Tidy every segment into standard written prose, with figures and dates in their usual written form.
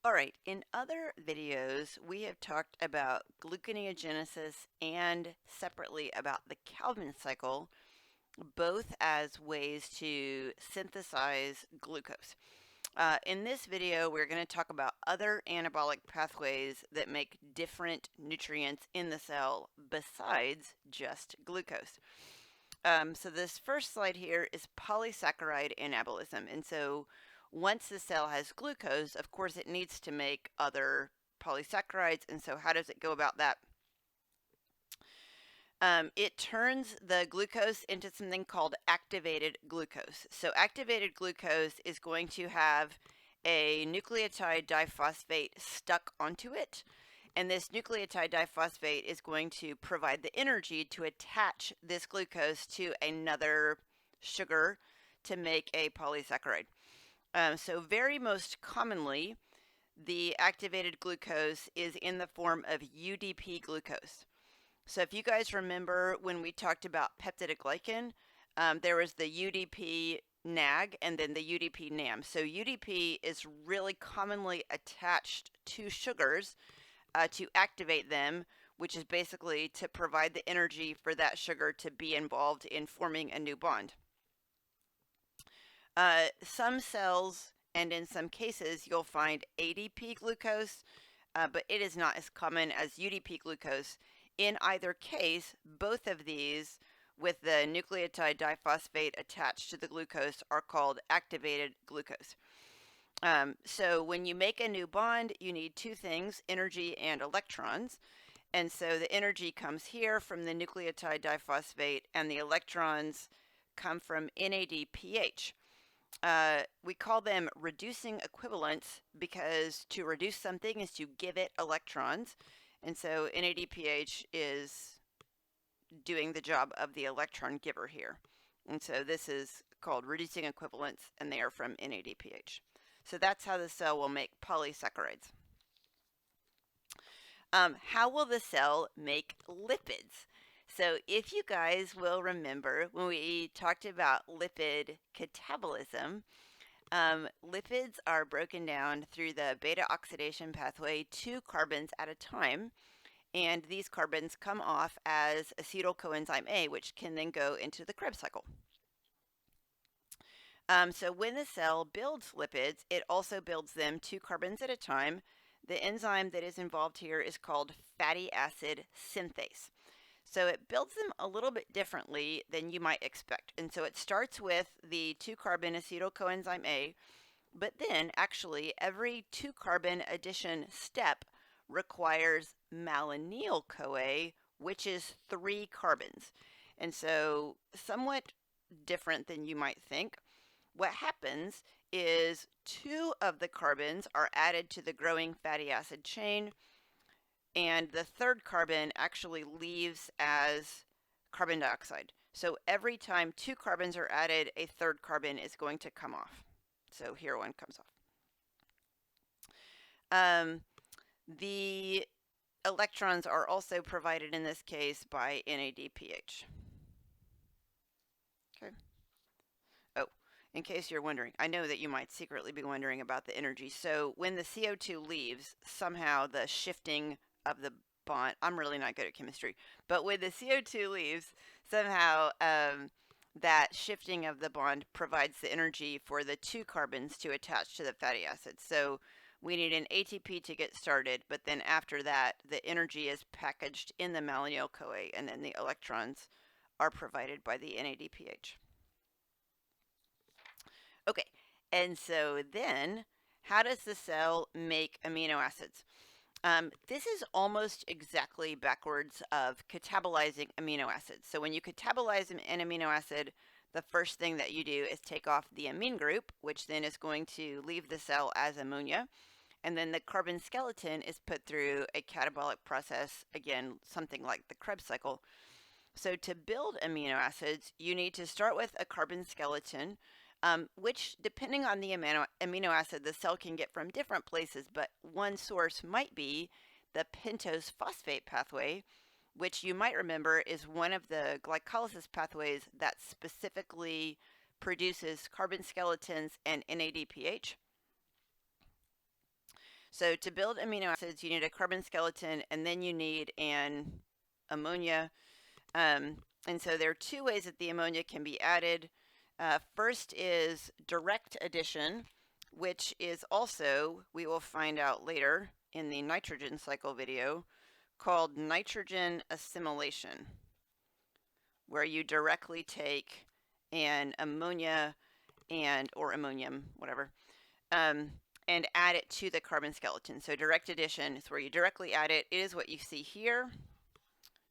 All right, in other videos, we have talked about gluconeogenesis and separately about the Calvin cycle, both as ways to synthesize glucose. In this video, we're going to talk about other anabolic pathways that make different nutrients in the cell besides just glucose. So this first slide here is polysaccharide anabolism. And so once the cell has glucose, of course, it needs to make other polysaccharides. And so how does it go about that? It turns the glucose into something called activated glucose. So activated glucose is going to have a nucleotide diphosphate stuck onto it. And this nucleotide diphosphate is going to provide the energy to attach this glucose to another sugar to make a polysaccharide. So very most commonly, the activated glucose is in the form of UDP glucose. So if you guys remember when we talked about peptidoglycan, there was the UDP NAG and then the UDP NAM. So UDP is really commonly attached to sugars to activate them, which is basically to provide the energy for that sugar to be involved in forming a new bond. Some cells, and in some cases, you'll find ADP glucose, but it is not as common as UDP glucose. In either case, both of these with the nucleotide diphosphate attached to the glucose are called activated glucose. So when you make a new bond, you need two things, energy and electrons. And so the energy comes here from the nucleotide diphosphate, and the electrons come from NADPH. We call them reducing equivalents because to reduce something is to give it electrons. And so NADPH is doing the job of the electron giver here. And so this is called reducing equivalents, and they are from NADPH. So that's how the cell will make polysaccharides. How will the cell make lipids? So if you guys will remember when we talked about lipid catabolism, lipids are broken down through the beta oxidation pathway 2 carbons at a time, and these carbons come off as acetyl coenzyme A, which can then go into the Krebs cycle. So when the cell builds lipids, it also builds them 2 carbons at a time. The enzyme that is involved here is called fatty acid synthase. So it builds them a little bit differently than you might expect. And so it starts with the 2-carbon acetyl coenzyme A, but then actually every 2-carbon addition step requires malonyl-CoA, which is 3 carbons. And so somewhat different than you might think. What happens is 2 of the carbons are added to the growing fatty acid chain, and the 3rd carbon actually leaves as carbon dioxide. So every time 2 carbons are added, a 3rd carbon is going to come off. So here one comes off. The electrons are also provided in this case by NADPH. Okay. Oh, in case you're wondering, I know that you might secretly be wondering about the energy. So when the CO2 leaves, somehow the shifting of the bond, I'm really not good at chemistry, but when the CO2 leaves, somehow that shifting of the bond provides the energy for the 2 carbons to attach to the fatty acid. So we need an ATP to get started, but then after that, the energy is packaged in the malonyl-CoA, and then the electrons are provided by the NADPH. Okay, and so then, how does the cell make amino acids? This is almost exactly backwards of catabolizing amino acids. So when you catabolize an amino acid, the first thing that you do is take off the amine group, which then is going to leave the cell as ammonia. And then the carbon skeleton is put through a catabolic process, again, something like the Krebs cycle. So to build amino acids, you need to start with a carbon skeleton, which, depending on the amino acid, the cell can get from different places, but one source might be the pentose phosphate pathway, which you might remember is one of the glycolysis pathways that specifically produces carbon skeletons and NADPH. So to build amino acids, you need a carbon skeleton, and then you need an ammonia. And so there are two ways that the ammonia can be added. First is direct addition, which is also, we will find out later in the nitrogen cycle video, called nitrogen assimilation, where you directly take an ammonia or ammonium, whatever, and add it to the carbon skeleton. So direct addition is where you directly add it. It is what you see here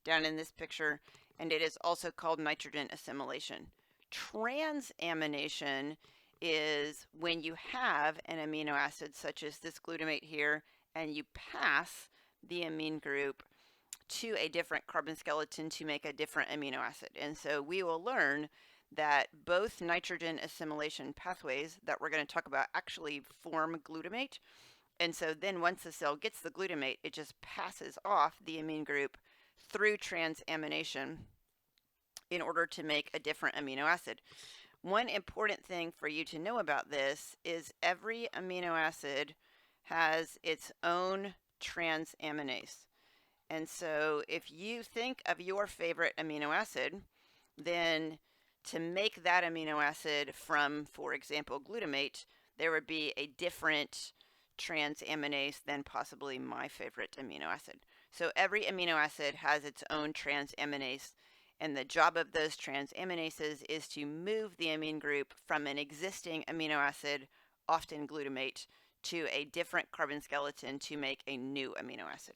down in this picture, and it is also called nitrogen assimilation. Transamination is when you have an amino acid such as this glutamate here, and you pass the amine group to a different carbon skeleton to make a different amino acid. And so we will learn that both nitrogen assimilation pathways that we're going to talk about actually form glutamate. And so then once the cell gets the glutamate, it just passes off the amine group through transamination in order to make a different amino acid. One important thing for you to know about this is every amino acid has its own transaminase. And so if you think of your favorite amino acid, then to make that amino acid from, for example, glutamate, there would be a different transaminase than possibly my favorite amino acid. So every amino acid has its own transaminase, and the job of those transaminases is to move the amine group from an existing amino acid, often glutamate, to a different carbon skeleton to make a new amino acid.